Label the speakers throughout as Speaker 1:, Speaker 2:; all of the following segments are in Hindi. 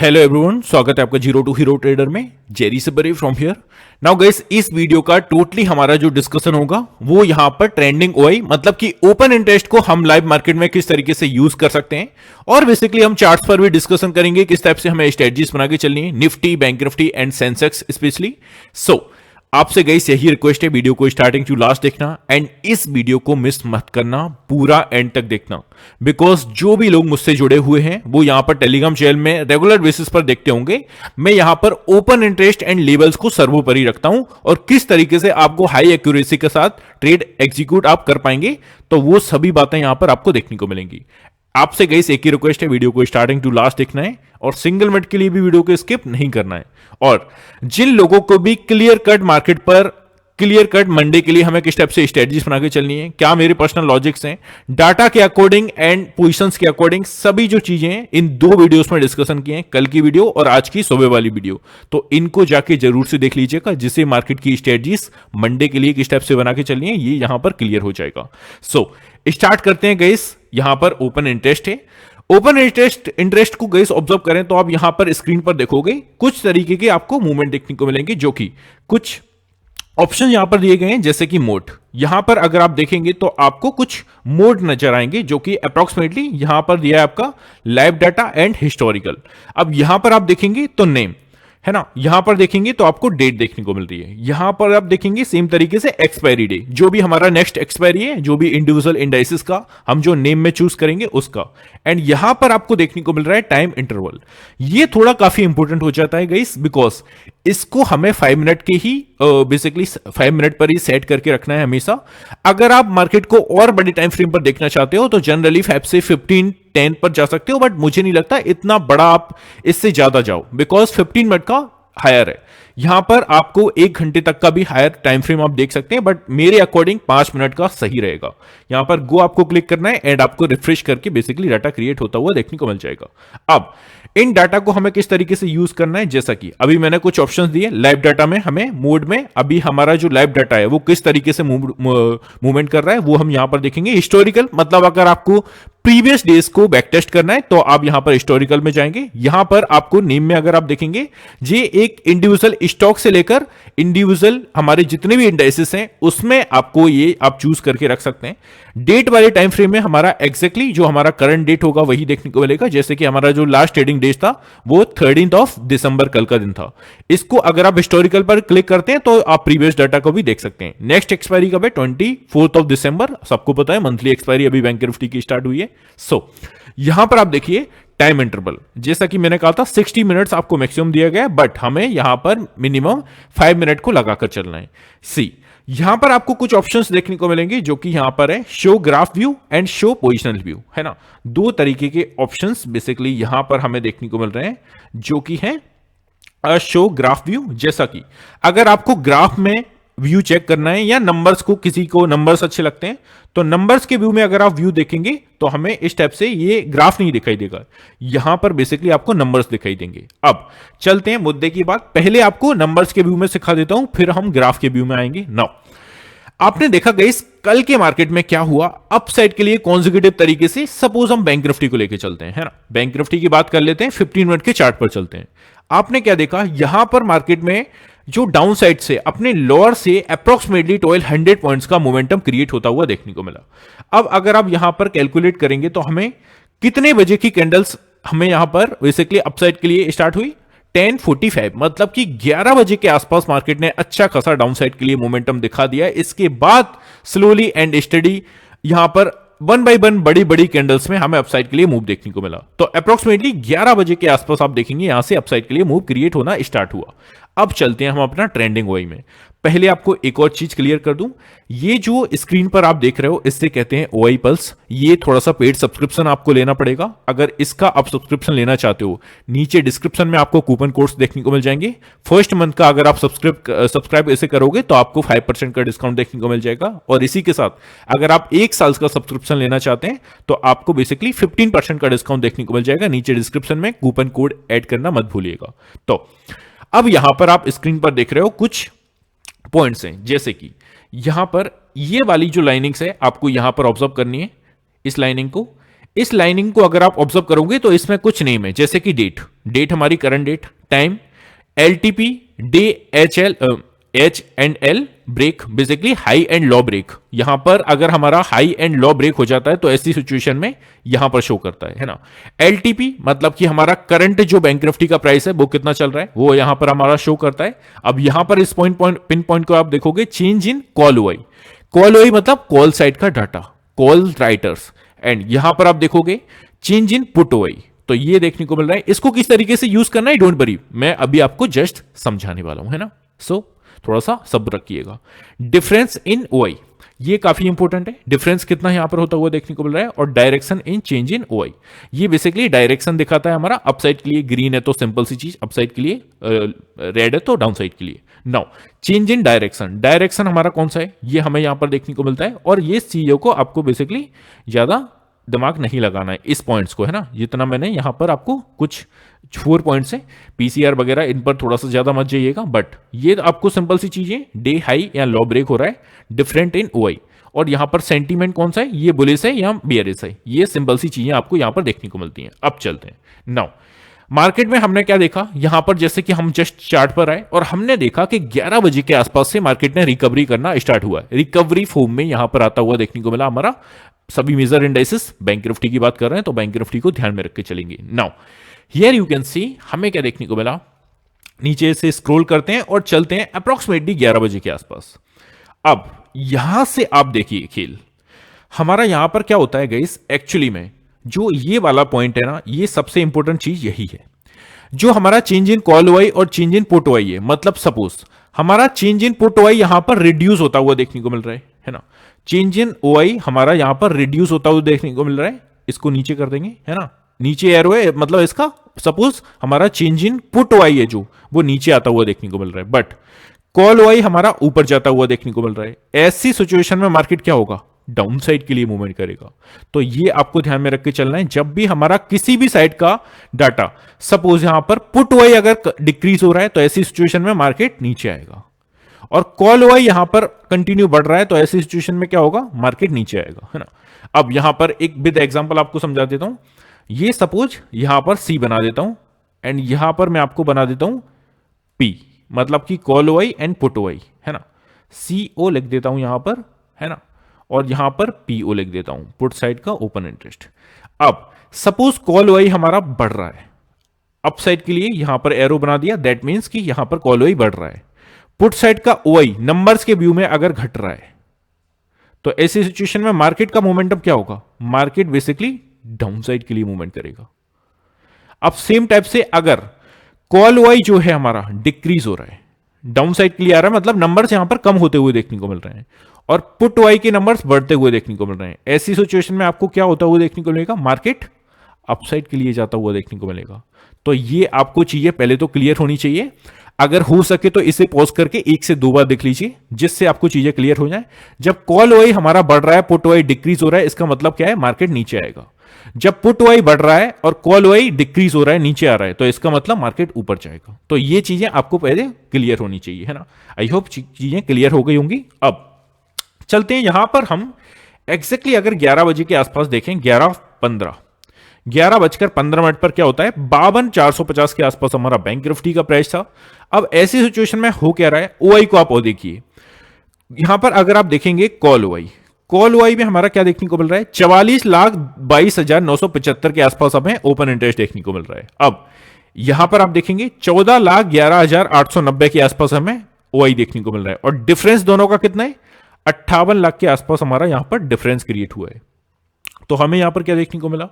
Speaker 1: हेलो एवरीवन, स्वागत है आपका जीरो टू हीरो ट्रेडर में। जेरी से बरी फ्रॉम हियर। नाउ गाइस, इस वीडियो का टोटली हमारा जो डिस्कशन होगा वो यहां पर ट्रेंडिंग ओआई मतलब कि ओपन इंटरेस्ट को हम लाइव मार्केट में किस तरीके से यूज कर सकते हैं, और बेसिकली हम चार्ट्स पर भी डिस्कशन करेंगे किस टाइप से हमें स्ट्रेटजीज बना के चलनी है, Nifty, bank Nifty and Sensex specially. So आपसे गाइस यही रिक्वेस्ट है, वीडियो को स्टार्टिंग टू लास्ट देखना एंड इस वीडियो को मिस मत करना, पूरा एंड तक देखना। बिकॉज जो भी लोग मुझसे जुड़े हुए हैं वो यहां पर टेलीग्राम चैनल में रेगुलर बेसिस पर देखते होंगे, मैं यहां पर ओपन इंटरेस्ट एंड लेवल्स को सर्वोपरि रखता हूं और किस तरीके से आपको हाई एक्यूरेसी के साथ ट्रेड एग्जीक्यूट आप कर पाएंगे, तो वो सभी बातें यहां पर आपको देखने को मिलेंगी। आपसे गाइस एक ही रिक्वेस्ट है, वीडियो को स्टार्टिंग टू लास्ट देखना है और सिंगल मिनट के लिए भी वीडियो को स्किप नहीं करना है। और जिन लोगों को भी क्लियर कट मार्केट पर क्लियर कट मंडे के लिए हमें किस टाइप से स्ट्रेटजीज बना के चलनी है, क्या मेरे पर्सनल लॉजिक्स हैं, डाटा के अकॉर्डिंग एंड पोजीशंस के अकॉर्डिंग, सभी जो चीजें हैं इन दो वीडियोस में डिस्कशन किए हैं, कल की वीडियो और आज की सुबह वाली वीडियो। तो इनको जाके जरूर से देख लीजिएगा, जिससे मार्केट की स्ट्रेटजीज मंडे के लिए किस टाइप से बना के चलनी है ये यहां पर क्लियर हो जाएगा। सो स्टार्ट करते हैं गाइस। यहां पर ओपन इंटरेस्ट है। ओपन इंटरेस्ट को गाइस ऑब्जर्व करें तो आप यहां पर स्क्रीन पर देखोगे कुछ तरीके के आपको मूवमेंट देखने को मिलेंगे, जो कि कुछ ऑप्शन यहां पर दिए गए हैं, जैसे कि मोड। यहां पर अगर आप देखेंगे तो आपको कुछ मोड नजर आएंगे, जो कि अप्रोक्सीमेटली यहां पर दिया है आपका लाइव डाटा एंड हिस्टोरिकल। अब यहां पर आप देखेंगे तो नेम है ना, यहां पर देखेंगे तो आपको डेट देखने को मिल रही है। यहां पर आप देखेंगे सेम तरीके से एक्सपायरी डे, जो भी हमारा नेक्स्ट एक्सपायरी है, जो भी इंडिविजुअल इंडाइसिस का हम जो नेम में चूज करेंगे उसका। एंड यहां पर आपको देखने को मिल रहा है टाइम इंटरवल। ये थोड़ा काफी इंपॉर्टेंट हो जाता है गाइस, बिकॉज इसको हमें 5 मिनट के ही बेसिकली 5 मिनट पर ही सेट करके रखना है हमेशा। अगर आप मार्केट को और बड़ी टाइम फ्रेम पर देखना चाहते हो तो जनरली 5 से 15-10 पर जा सकते हो, बट मुझे नहीं लगता इतना बड़ा आप इससे ज्यादा जाओ, बिकॉज 15 मिनट का हायर है। यहां पर आपको 1 घंटे तक का भी हायर टाइम फ्रेम आप देख सकते हैं, बट मेरे अकॉर्डिंग 5 मिनट का सही रहेगा। यहां पर गो आपको क्लिक करना है एंड आपको रिफ्रेश करके बेसिकली डाटा क्रिएट होता हुआ देखने को मिल जाएगा। अब इन डाटा को हमें किस तरीके से यूज करना है, जैसा कि अभी मैंने कुछ ऑप्शंस दिए लाइव डाटा में, हमें मोड में अभी हमारा जो लाइव डाटा है वो किस तरीके से मूवमेंट कर रहा है वो हम यहां पर देखेंगे। हिस्टोरिकल मतलब अगर आपको प्रीवियस डेज को बैक टेस्ट करना है तो आप यहां पर हिस्टोरिकल में जाएंगे। यहां पर आपको नेम में अगर आप देखेंगे ये एक इंडिविजुअल स्टॉक से लेकर इंडिविजुअल हमारे जितने भी इंडाइसेस हैं उसमें आपको ये आप चूज करके रख सकते हैं। डेट वाले टाइम फ्रेम में हमारा एग्जैक्टली जो हमारा करंट डेट होगा वही देखने को मिलेगा, जैसे कि हमारा जो लास्ट ट्रेडिंग डेट था वो 13 दिसंबर कल का दिन था। इसको अगर आप हिस्टोरिकल पर क्लिक करते हैं तो आप प्रीवियस डाटा को भी देख सकते हैं। नेक्स्ट एक्सपायरी कब है, 24 दिसंबर, सबको पता है मंथली एक्सपायरी अभी बैंक निफ्टी की स्टार्ट हुई है। सो यहां पर आप देखिए टाइम इंटरवल, जैसा कि मैंने कहा था 60 मिनट्स आपको मैक्सिमम दिया गया है, बट हमें यहां पर मिनिमम 5 मिनट को लगाकर चलना है। सी यहां पर आपको कुछ ऑप्शंस देखने को मिलेंगे, जो कि यहां पर है show graph view and show positional view, है ना। दो तरीके के ऑप्शंस बेसिकली यहां पर हमें देखने को मिल रहे हैं, जो कि है शो ग्राफ व्यू। जैसा कि अगर आपको ग्राफ में व्यू चेक करना है या नंबर्स को, किसी को नंबर्स अच्छे लगते हैं तो नंबर्स के व्यू में अगर आप व्यू देखेंगे तो हमें इस टाइप से ये ग्राफ नहीं दिखाई देगा, यहां पर बेसिकली आपको नंबर्स दिखाई देंगे। अब चलते हैं मुद्दे की बात, पहले आपको नंबर्स के व्यू में सिखा देता हूं, फिर हम ग्राफ के व्यू में आएंगे। नाउ आपने देखा गाइस कल के मार्केट में क्या हुआ, अपसाइड के लिए कॉन्जिक्यूटिव तरीके से। सपोज हम बैंक निफ्टी को लेकर चलते हैं, है ना, बैंक निफ्टी की बात कर लेते हैं, 15 मिनट के चार्ट पर चलते हैं। आपने क्या देखा, यहां पर मार्केट में जो डाउन साइड से अपने लोअर से अप्रोक्सीमेटली 1200 पॉइंट्स का मोमेंटम क्रिएट होता हुआ देखने को मिला। अब अगर आप यहां पर कैलकुलेट करेंगे तो हमें कितने बजे की कैंडल्स हमें यहां पर बेसिकली अपसाइड के लिए स्टार्ट हुई, 10:45, मतलब कि 11 बजे के आसपास मार्केट ने अच्छा खासा डाउन साइड के लिए मोमेंटम दिखा दिया। इसके बाद स्लोली एंड स्टडी यहां पर 1 बाय 1 बड़ी बड़ी कैंडल्स में हमें अपसाइड के लिए मूव देखने को मिला। तो अप्रोक्सीमेटली 11 बजे के आसपास आप देखेंगे यहां से अपसाइड के लिए मूव क्रिएट होना स्टार्ट हुआ। अब चलते हैं हम अपना ट्रेंडिंग ओआई में। पहले आपको एक और चीज क्लियर कर दूं, ये जो स्क्रीन पर आप देख रहे हो इससे कहते हैं ओआई पल्स। ये थोड़ा सा पेड सब्सक्रिप्शन आपको लेना पड़ेगा। अगर इसका आप सब्सक्रिप्शन लेना चाहते हो, नीचे डिस्क्रिप्शन में आपको कूपन कोड्स देखने को मिल जाएंगे। फर्स्ट मंथ का अगर आप सब्सक्राइब ऐसे करोगे तो आपको 5% का डिस्काउंट देखने को मिल जाएगा, और इसी के साथ अगर आप 1 साल का सब्सक्रिप्शन लेना चाहते हैं तो आपको बेसिकली 15% का डिस्काउंट देखने को मिल जाएगा। नीचे डिस्क्रिप्शन में कूपन कोड ऐड करना मत भूलिएगा। तो अब यहां पर आप स्क्रीन पर देख रहे हो कुछ पॉइंट्स हैं, जैसे कि यहां पर ये वाली जो लाइनिंग्स है आपको यहां पर ऑब्जर्व करनी है, इस लाइनिंग को। इस लाइनिंग को अगर आप ऑब्जर्व करोगे तो इसमें कुछ नेम है, जैसे कि डेट, डेट हमारी current date, time, LTP, day, H and L, break, basically high and low break. यहां पर अगर हमारा हाई एंड लो ब्रेक हो जाता है तो ऐसी सिचुएशन में यहां पर शो करता है ना। एलटीपी मतलब कि हमारा करंट जो बैंक निफ्टी का प्राइस है वो कितना चल रहा है, वो यहां पर हमारा शो करता है। अब यहां पर इस पिन पॉइंट को आप देखोगे, change in call OI, call OI मतलब कॉल साइड का डाटा, कॉल राइटर्स, एंड यहां पर आप देखोगे चेंज इन पुट ओआई। तो ये देखने को मिल रहा है। इसको किस तरीके से यूज करना है, डोंट वरी, मैं अभी आपको जस्ट समझाने वाला हूं, है ना। सो थोड़ा सा सब्र रखिएगा। डिफरेंस इन ओआई, ये काफी इंपॉर्टेंट है। डिफरेंस कितना यहां पर होता हुआ देखने को मिल रहा है, और direction in change in OI, ये बेसिकली डायरेक्शन दिखाता है हमारा। अपसाइड के लिए ग्रीन है तो सिंपल सी चीज, अपसाइड के लिए रेड है तो डाउन साइड के लिए। Now change in direction, direction हमारा कौन सा है, ये हमें यहां पर देखने को मिलता है। और ये चीजों को आपको बेसिकली ज्यादा दिमाग नहीं लगाना है, इस पॉइंट्स को, है ना। जितना मैंने यहां पर आपको कुछ 4 पॉइंट्स है, पीसीआर वगैरह, इन पर थोड़ा सा ज्यादा मत जाइएगा, बट ये आपको सिंपल सी चीजें, डे हाई या लो ब्रेक हो रहा है, डिफरेंट इन ओआई, और यहां पर सेंटीमेंट कौन सा है, ये बुलिश है या बेयरिश है, ये सिंपल सी चीजें आपको यहां पर देखने को मिलती हैं। अब चलते हैं नाउ मार्केट में। हमने क्या देखा यहां पर, जैसे कि हम जस्ट चार्ट पर आए और हमने देखा कि 11 बजे के आसपास से मार्केट ने रिकवरी करना स्टार्ट हुआ है। रिकवरी फॉर्म में यहां पर आता हुआ देखने को मिला हमारा सभी मेजर इंडाइसेस। बैंक निफ्टी की बात कर रहे हैं तो बैंक निफ्टी को ध्यान में रख के चलेंगे। Now here you can see हमें क्या देखने को मिला, नीचे से स्क्रॉल करते हैं और चलते हैं अप्रोक्सीमेटली 11 बजे के आसपास। अब यहां से आप देखिए खेल हमारा, यहां पर क्या होता है गाइस, एक्चुअली में जो ये वाला पॉइंट है ना, ये सबसे इंपॉर्टेंट चीज यही है। जो हमारा चेंज इन कॉल ओआई और चेंज इन पुट ओआई है, मतलब सपोज हमारा चेंज इन पुट ओआई यहां पर रिड्यूस होता हुआ देखने को मिल रहा है ना। चेंज इन ओआई हमारा यहां पर रिड्यूस होता हुआ देखने को मिल रहा है। इसको नीचे कर देंगे, है ना, नीचे एरो है, मतलब इसका सपोज हमारा चेंज इन पुट ओआई है जो, वो नीचे आता हुआ देखने को मिल रहा है, बट कॉल ओआई हमारा ऊपर जाता हुआ देखने को मिल रहा है। ऐसी सिचुएशन में मार्केट क्या होगा, डाउन साइड के लिए मूवमेंट करेगा। तो ये आपको ध्यान में रख के चलना है। जब भी हमारा किसी भी साइड का डाटा, सपोज यहां पर पुट ओआई अगर डिक्रीज हो रहा है तो ऐसी सिचुएशन में मार्केट नीचे आएगा, और कॉल ओआई यहां पर कंटिन्यू बढ़ रहा है तो ऐसी सिचुएशन में क्या होगा, मार्केट नीचे आएगा, है ना। अब यहां पर एक विद एग्जांपल आपको समझा देता हूं। ये सपोज यहां पर सी बना देता हूं, एंड यहां पर मैं आपको बना देता हूं पी, मतलब कि call OI and put OI, है ना। सी ओ लिख देता हूं यहां पर, है ना, और यहां पर पीओ लिख देता हूं, पुट साइड का ओपन इंटरेस्ट। अब सपोज कॉल ओआई हमारा बढ़ रहा है, अप साइड के लिए यहां पर एरो बना दिया, दैट मींस कि यहां पर कॉल ओआई बढ़ रहा है। पुट साइड का ओआई नंबर्स के व्यू में अगर घट रहा है तो ऐसी सिचुएशन में मार्केट का मोमेंटम क्या होगा, मार्केट बेसिकली डाउन साइड के लिए मूवमेंट करेगा। अब सेम टाइप से अगर कॉल ओआई जो है हमारा डिक्रीज हो रहा है, डाउन साइड के लिए आ रहा है, मतलब नंबर्स यहां पर कम होते हुए देखने को मिल रहे हैं, और पुट ओआई के नंबर्स बढ़ते हुए देखने को मिल रहे हैं। ऐसी सिचुएशन में आपको क्या होता हुआ देखने को मिलेगा, मार्केट अपसाइड के लिए जाता हुआ देखने को मिलेगा। तो ये आपको चीजें पहले तो क्लियर होनी चाहिए। अगर हो सके तो इसे पॉज करके 1 से 2 बार देख लीजिए, जिससे आपको चीजें क्लियर हो जाए। जब कॉल ओआई हमारा बढ़ रहा है, पुट ओआई डिक्रीज हो रहा है, इसका मतलब क्या है, मार्केट नीचे आएगा। जब पुट ओआई बढ़ रहा है और कॉल ओआई डिक्रीज हो रहा है, नीचे आ रहा है, तो इसका मतलब मार्केट ऊपर जाएगा। तो ये चीजें आपको पहले क्लियर होनी चाहिए, है ना। आई होप चीजें क्लियर हो गई होंगी। अब चलते हैं यहां पर हम एग्जैक्टली अगर 11 बजे के आसपास देखें, 11 बजकर 15 मिनट पर क्या होता है, 52,450 के आसपास हमारा बैंक निफ्टी का प्राइस था। अब ऐसी सिचुएशन में हो क्या रहा है, ओआई को आप देखिए, यहां पर अगर आप देखेंगे कॉल ओआई में हमारा क्या देखने को मिल रहा है, 44,22,975 के आसपास हमें ओपन इंटरेस्ट देखने को मिल रहा है। अब यहां पर आप देखेंगे 14,11,890 के आसपास हमें ओआई देखने को मिल रहा है, और डिफरेंस दोनों का कितना है, 58 लाख के आसपास हमारा यहां पर डिफरेंस क्रिएट हुआ है। तो हमें यहां पर क्या देखने को मिला,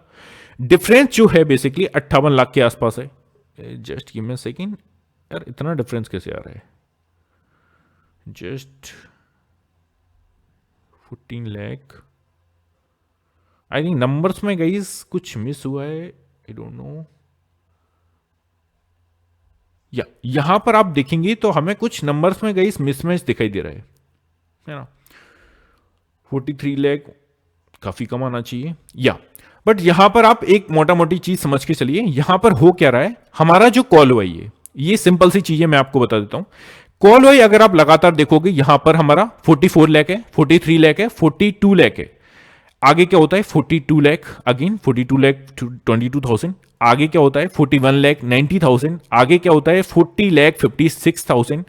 Speaker 1: डिफरेंस जो है बेसिकली 58 लाख के आसपास है। Just give me a second यार, इतना डिफरेंस कैसे आ रहा है, just 14 lakh. I think numbers में गाइस कुछ मिस हुआ है, आई डोंट नो। या यहां पर आप देखेंगे तो हमें कुछ नंबर्स में गाइस मिसमैच दिखाई दे रहा है ना। 43 लाख काफी कम आना चाहिए, या बट यहां पर आप एक मोटा मोटी चीज समझ के चलिए। यहां पर हो क्या रहा है, हमारा जो कॉल ओआई है, ये सिंपल सी चीजें मैं आपको बता देता हूं। कॉल ओआई अगर आप लगातार देखोगे, यहां पर हमारा 44 लाख है, 43 लाख है, 42 लाख है। आगे क्या होता है 42 लाख, अगेन 42 लाख 22,000। आगे क्या होता है 41 लाख 90,000। आगे क्या होता है 40 लाख 56,000,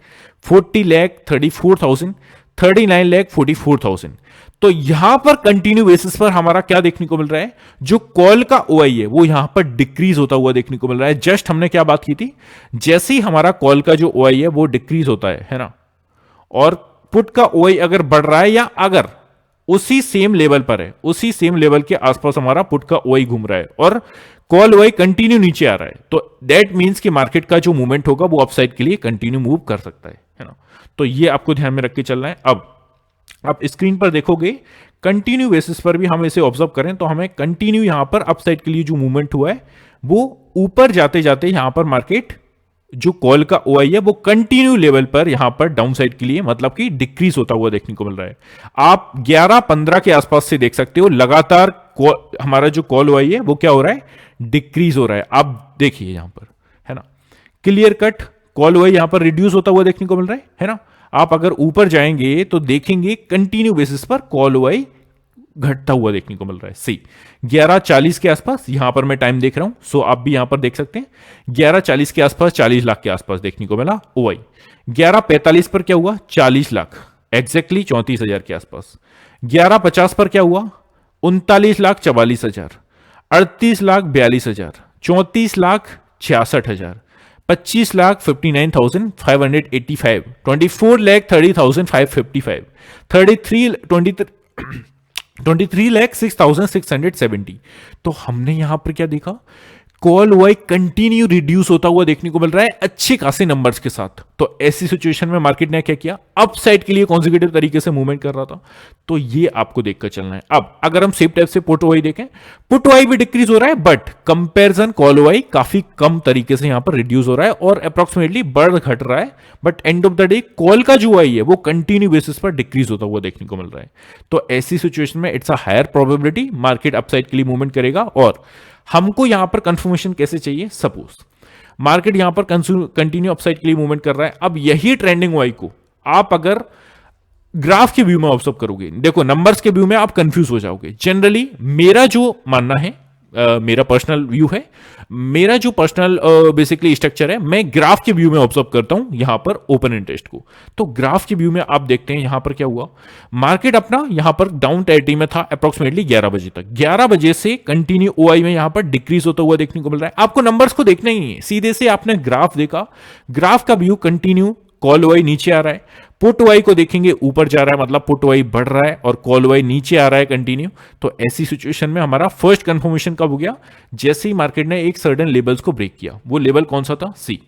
Speaker 1: 40 लाख 34,000, 39 लाख 44,000। तो यहां पर कंटिन्यू बेसिस पर हमारा क्या देखने को मिल रहा है, जो कॉल का ओआई है वो यहां पर डिक्रीज होता हुआ देखने को मिल रहा है। जस्ट हमने क्या बात की थी, जैसे ही हमारा कॉल का जो ओआई है वो डिक्रीज होता है ना, और पुट का ओआई अगर बढ़ रहा है या अगर उसी सेम लेवल पर है, उसी सेम लेवल के आसपास हमारा पुट का ओआई घूम रहा है और कॉल ओआई कंटिन्यू नीचे आ रहा है, तो दैट मींस कि मार्केट का जो मूवमेंट होगा वो अपसाइड के लिए कंटिन्यू मूव कर सकता है ना। तो ये आपको ध्यान में रख के चलना है। अब आप स्क्रीन पर देखोगे कंटिन्यू बेसिस पर भी हम इसे ऑब्जर्व करें तो हमें कंटिन्यू यहां पर अपसाइड के लिए जो मूवमेंट हुआ है वो ऊपर जाते जाते यहां पर मार्केट जो कॉल का ओआई है वो कंटिन्यू लेवल पर यहां पर डाउन साइड के लिए मतलब कि डिक्रीज होता हुआ देखने को मिल रहा है। आप 11-15 के आसपास से देख सकते हो लगातार हमारा जो कॉल ओआई है वो क्या हो रहा है, डिक्रीज हो रहा है। आप देखिए यहां पर, है ना, क्लियर कट कॉल ओआई यहां पर रिड्यूस होता हुआ देखने को मिल रहा है ना। आप अगर ऊपर जाएंगे तो देखेंगे कंटिन्यू बेसिस पर कॉल ओआई घटता हुआ देखने को मिल रहा है। सी 11:40 के आसपास यहां पर मैं टाइम देख रहा हूं, सो आप भी यहां पर देख सकते हैं 11:40 के आसपास 40 लाख के आसपास देखने को मिला ओआई। 11:45 पर क्या हुआ 40 लाख, एग्जैक्टली 34,000 के आसपास। 11:50 पर क्या हुआ 39,44,000, 38,42,000, 34,66,000, 25,59,585, 24,30,555, 23,06,670। तो हमने यहां पर क्या देखा, कॉल ओआई कंटिन्यू रिड्यूस होता हुआ देखने को मिल रहा है अच्छे खासे नंबर्स के साथ। तो ऐसी सिचुएशन में मार्केट ने क्या किया, अप साइड के लिए कॉन्जिक्यूटिव तरीके से मूवमेंट कर रहा था। तो ये आपको देखकर चलना है। अब अगर हम सेम टाइप से पुट ओआई देखें, पुट ओआई भी डिक्रीज हो रहा है बट कंपैरिजन कॉल ओआई काफी कम तरीके से यहां पर रिड्यूस हो रहा है और अप्रोक्सीमेटली बढ़ घट रहा है। But end of the day call का जो ओआई है वो कंटिन्यू बेसिस पर डिक्रीज होता हुआ देखने को मिल रहा है। तो ऐसी सिचुएशन में it's a higher probability market upside के लिए मूवमेंट करेगा। और हमको यहां पर कंफर्मेशन कैसे चाहिए, सपोज मार्केट यहां पर कंटिन्यू अपसाइड के लिए मूवमेंट कर रहा है। अब यही ट्रेंडिंग वाई को आप अगर ग्राफ के व्यू में ऑब्जर्व करोगे, देखो नंबर्स के व्यू में आप कंफ्यूज हो जाओगे। जनरली मेरा जो मानना है, मेरा पर्सनल व्यू है, मेरा जो पर्सनल बेसिकली स्ट्रक्चर है, मैं ग्राफ के व्यू में ऑब्जर्व करता हूं यहां पर ओपन इंटरेस्ट को। तो ग्राफ के व्यू में आप देखते हैं यहां पर क्या हुआ, मार्केट अपना यहां पर डाउन टेरिटरी में था अप्रोक्सीमेटली 11 बजे तक। 11 बजे से कंटिन्यू ओआई में यहां पर डिक्रीज होता हुआ देखने को मिल रहा है। आपको नंबर्स को देखना ही है, सीधे से आपने ग्राफ देखा, ग्राफ का व्यू कंटिन्यू कॉल ओआई नीचे आ रहा है, पुट ओआई को देखेंगे ऊपर जा रहा है, मतलब पुट ओआई बढ़ रहा है और कॉल ओआई नीचे आ रहा है कंटिन्यू। तो ऐसी सिचुएशन में हमारा फर्स्ट कंफर्मेशन कब हो गया, जैसे ही मार्केट ने एक सर्टेन लेवल्स को ब्रेक किया। वो लेवल कौन सा था, सी।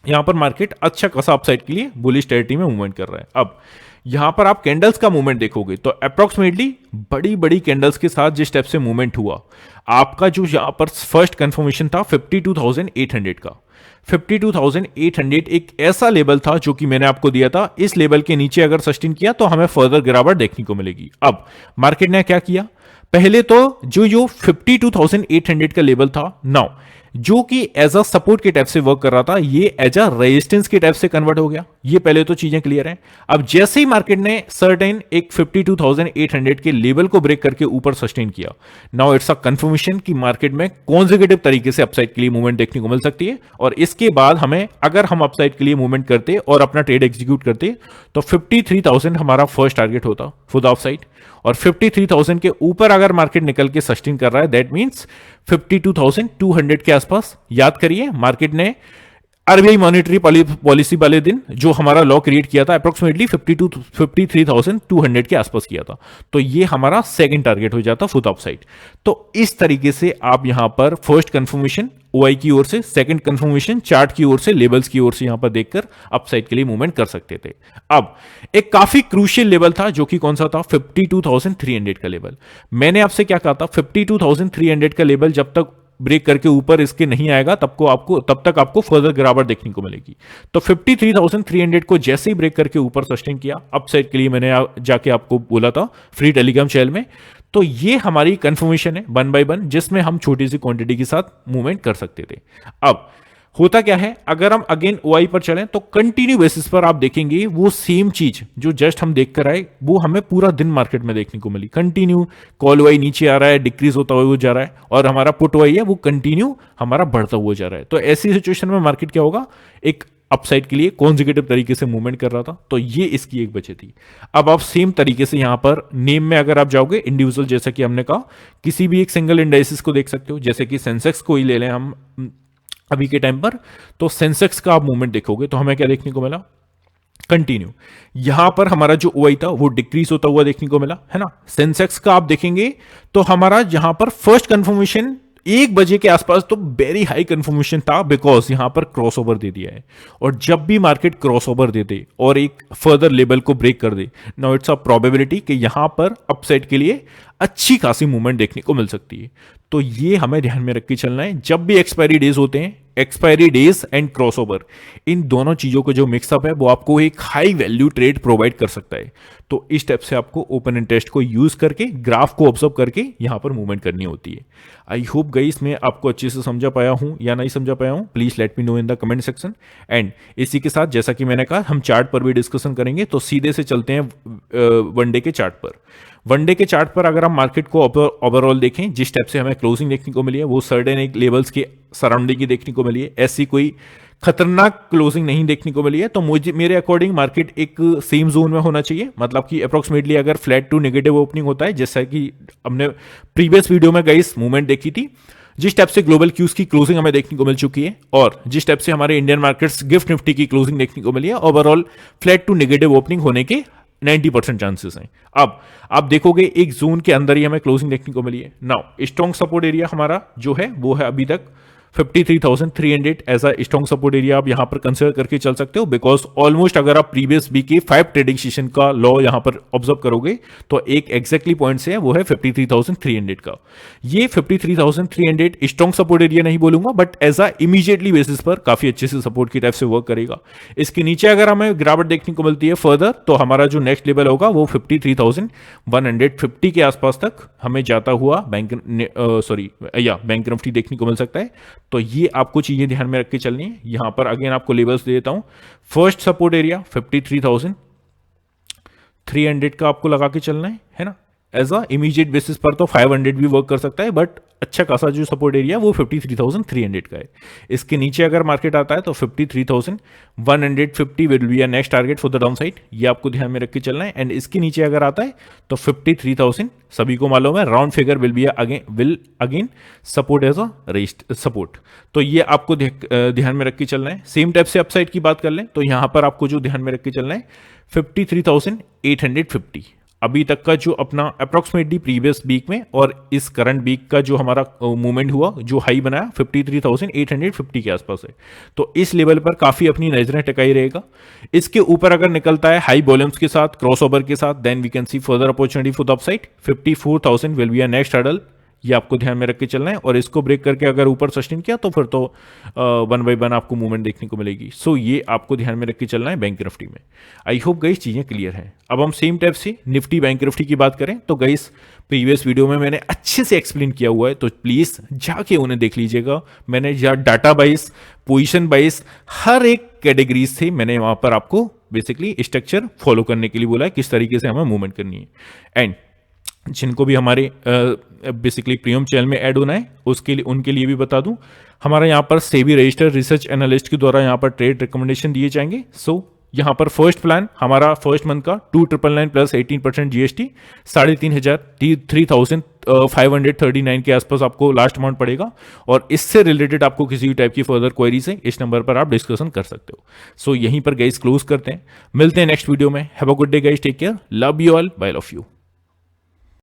Speaker 1: यहां पर मार्केट अच्छा खासा अपसाइड के लिए बुलिश टेरिटरी में मूवमेंट कर रहा है। अब यहां पर आप कैंडल्स का मूवमेंट देखोगे तो अप्रोक्सीमेटली बड़ी बड़ी कैंडल्स के साथ जिस टाइप से मूवमेंट हुआ, आपका जो यहां पर फर्स्ट कंफर्मेशन था 52,800 का। 52,800 एक ऐसा लेवल था जो कि मैंने आपको दिया था, इस लेवल के नीचे अगर सस्टेन किया तो हमें फर्दर गिरावट देखने को मिलेगी। अब मार्केट ने क्या किया, पहले तो जो 52,800 का लेवल था नाउ जो कि एज अ सपोर्ट के टाइप से वर्क कर रहा था, ये एज अ रेजिस्टेंस के टाइप से कन्वर्ट हो गया। ये पहले तो चीजें क्लियर हैं। अब जैसे ही मार्केट ने सर्टेन एक 52,800 के लेवल को ब्रेक करके ऊपर सस्टेन किया, नाउ इट्स अ कंफर्मेशन कि मार्केट में कॉन्जिक्यूटिव तरीके से अपसाइड के लिए मूवमेंट देखने को मिल सकती है। और इसके बाद हमें अगर हम अपसाइड के लिए मूवमेंट करते और अपना ट्रेड एग्जीक्यूट करते तो 53,000 हमारा फर्स्ट टारगेट होता फॉर द अपसाइड। और 53,000 के ऊपर अगर मार्केट निकल के सस्टेन कर रहा है, दैट मींस 52,200 के आसपास। याद करिए मार्केट ने आरबीआई मॉनेटरी पॉलिसी वाले दिन जो हमारा लॉ क्रिएट किया था अप्रोक्सीमेटली 53,200 के आसपास किया था। तो ये हमारा सेकंड टारगेट हो जाता फुट अपसाइड। तो इस तरीके से आप यहां पर फर्स्ट कंफर्मेशन ओआई की ओर से, सेकंड कंफर्मेशन चार्ट की ओर से, लेवल्स की ओर से यहां पर देखकर अपसाइड के लिए मूवमेंट कर सकते थे। अब एक काफी क्रूशियल लेवल था जो कि कौन सा था, 52,300 का लेवल। मैंने आपसे क्या कहा था, 52,300 का लेवल जब तक ब्रेक करके ऊपर इसके नहीं आएगा तब तक आपको फर्दर गिरावट देखने को मिलेगी। तो 53,300 को जैसे ही ब्रेक करके ऊपर सस्टेन किया अपसाइड के लिए, मैंने जाके आपको बोला था फ्री टेलीग्राम चैनल में। तो ये हमारी कंफर्मेशन है 1 by 1 जिसमें हम छोटी सी क्वांटिटी के साथ मूवमेंट कर सकते थे। अब होता क्या है, अगर हम अगेन ओआई पर चलें तो कंटिन्यू बेसिस पर आप देखेंगे वो सेम चीज जो जस्ट हम देख कर आए वो हमें पूरा दिन मार्केट में देखने को मिली। कंटिन्यू कॉल ओआई नीचे आ रहा है, डिक्रीज होता हुआ जा रहा है, और हमारा पुट ओआई है वो कंटिन्यू हमारा बढ़ता हुआ जा रहा है। तो ऐसी सिचुएशन में मार्केट क्या होगा, एक अपसाइड के लिए कॉन्जिक्यूटिव तरीके से मूवमेंट कर रहा था। तो ये इसकी एक वजह थी। अब आप सेम तरीके से यहां पर नेम में अगर आप जाओगे इंडिविजुअल, जैसा कि हमने कहा, किसी भी एक सिंगल इंडाइसिस को देख सकते हो, जैसे कि सेंसेक्स को ही ले लें हम अभी के टाइम पर। तो सेंसेक्स का आप मूवमेंट देखोगे तो हमें क्या देखने को मिला, कंटिन्यू यहां पर हमारा जो ओआई था वो डिक्रीज होता हुआ देखने को मिला, है ना। सेंसेक्स का आप देखेंगे तो हमारा यहां पर फर्स्ट कंफर्मेशन 1 बजे के आसपास तो वेरी हाई कंफर्मेशन था, बिकॉज यहां पर क्रॉसओवर दे दिया है। और जब भी मार्केट क्रॉसओवर दे दे और एक फर्दर लेवल को ब्रेक कर दे, नाउ इट्स अ प्रोबेबिलिटी कि यहां पर अपसाइड के लिए अच्छी खासी मूवमेंट देखने को मिल सकती है। तो ये हमें ध्यान में रख के चलना है। जब भी एक्सपायरी डेज होते हैं, एक्सपायरी डेज एंड क्रॉसओवर, इन दोनों चीजों का जो मिक्सअप है वो आपको एक हाई वैल्यू ट्रेड प्रोवाइड कर सकता है। तो इस स्टेप से आपको ओपन इंटरेस्ट को यूज करके ग्राफ को ऑब्जर्व करके यहां पर मूवमेंट करनी होती है। आई होप गाइस मैं आपको अच्छे से समझा पाया हूं या नहीं समझा पाया हूं, please let me know in the comment section. And इसी के साथ जैसा कि मैंने कहा हम चार्ट पर भी डिस्कशन करेंगे, तो सीधे से चलते हैं वनडे के चार्ट पर। वनडे के चार्ट पर अगर हम मार्केट को ओवरऑल देखें, जिस टाइप से हमें क्लोजिंग देखने को मिली है वो सर्टेन एक लेवल्स के सराउंडिंग की देखने को मिली है। ऐसी कोई खतरनाक क्लोजिंग नहीं देखने को मिली है। तो मुझे मेरे अकॉर्डिंग मार्केट एक सेम जोन में होना चाहिए, मतलब कि अप्रोक्सीमेटली अगर फ्लैट टू नेगेटिव ओपनिंग होता है, जैसा कि हमने प्रीवियस वीडियो में गाइस मूवमेंट देखी थी, जिस टाइप से ग्लोबल क्यूज की क्लोजिंग हमें देखने को मिल चुकी है और जिस टाइप से हमारे इंडियन मार्केट्स गिफ्ट निफ्टी की क्लोजिंग देखने को मिली है, overall flat to negative opening होने के 90% चांसेस हैं। अब आप देखोगे एक जोन के अंदर ही हमें क्लोजिंग देखने को मिली है। नाउ स्ट्रॉन्ग सपोर्ट एरिया हमारा जो है वो है अभी तक 53,300 as a strong support area आप यहां पर कंसिडर करके चल सकते हो, बिकॉज ऑलमोस्ट अगर आप प्रीवियस वीक के 5 ट्रेडिंग सेशन का लॉ यहां पर ऑब्जर्व करोगे तो एक एग्जैक्टली पॉइंट से है वो है 53,300 का। ये 53,300 स्ट्रॉन्ग सपोर्ट एरिया नहीं बोलूंगा, but as a immediately basis पर काफी अच्छे से सपोर्ट की टाइप से वर्क करेगा। इसके नीचे अगर हमें गिरावट देखने को मिलती है फर्दर, तो हमारा जो नेक्स्ट लेवल होगा वो 53,150 के आसपास तक हमें जाता हुआ बैंक निफ्टी देखने को मिल सकता है। तो ये आपको चीजें ध्यान में रख के चलनी है। यहां पर अगेन आपको लेवल्स दे देता हूं। फर्स्ट सपोर्ट एरिया 53,300 का आपको लगा के चलना है ना। एज अ इमीडिएट बेसिस पर तो 500 भी वर्क कर सकता है, बट अच्छा खासा जो सपोर्ट एरिया वो 53,300 का है। इसके नीचे अगर मार्केट आता है तो 53,150 will be a next target for the down side, ये आपको ध्यान में रख के चलना है। एंड इसके नीचे अगर आता है तो 53,000 सभी को मालूम है round figure will again support as a rest support. तो ये आपको ध्यान में रख के चलना है। सेम टाइप से अपसाइड की बात कर लें तो यहां पर आपको जो ध्यान में रख के चलना है 53,850 अभी तक का जो अपना अप्रोक्सीमेटली प्रीवियस वीक में और इस करंट वीक का जो हमारा मूवमेंट हुआ, जो हाई बनाया 53,850 के आसपास है। तो इस लेवल पर काफी अपनी नजरें टिकाई रहेगा। इसके ऊपर अगर निकलता है हाई वॉल्यूम्स के साथ, क्रॉसओवर के साथ, then we can see further opportunity for the upside. 54,000 will be a next hurdle, ये आपको ध्यान में रख के चलना है। और इसको ब्रेक करके अगर ऊपर सस्टेन किया तो फिर तो 1 बाय 1 आपको मूवमेंट देखने को मिलेगी। सो ये आपको ध्यान में रख के चलना है बैंक निफ्टी में। आई होप गाइस चीजें क्लियर हैं। अब हम सेम टाइप से निफ्टी बैंक निफ्टी की बात करें तो गाइस प्रीवियस वीडियो में मैंने अच्छे से एक्सप्लेन किया हुआ है, तो प्लीज जाके उन्हें देख लीजिएगा। मैंने डाटा वाइज, पोजिशन वाइज, हर एक कैटेगरीज से मैंने वहां पर आपको बेसिकली स्ट्रक्चर फॉलो करने के लिए बोला है, किस तरीके से हमें मूवमेंट करनी है। एंड जिनको भी हमारे बेसिकली प्रीमियम चैनल में ऐड होना है उसके लिए, उनके लिए भी बता दूं, हमारा यहाँ पर सेबी रजिस्टर्ड रिसर्च एनालिस्ट के द्वारा यहाँ पर ट्रेड रिकमेंडेशन दिए जाएंगे। सो यहाँ पर फर्स्ट प्लान हमारा फर्स्ट मंथ का 2,999 प्लस 18% जीएसटी 3,539 के आसपास आपको लास्ट अमाउंट पड़ेगा। और इससे रिलेटेड आपको किसी भी टाइप की फर्दर क्वेरीज है इस नंबर पर आप डिस्कशन कर सकते हो। सो यहीं पर गाइस क्लोज करते हैं, मिलते हैं नेक्स्ट वीडियो में। Have a good day guys, take care, love you all, bye love you.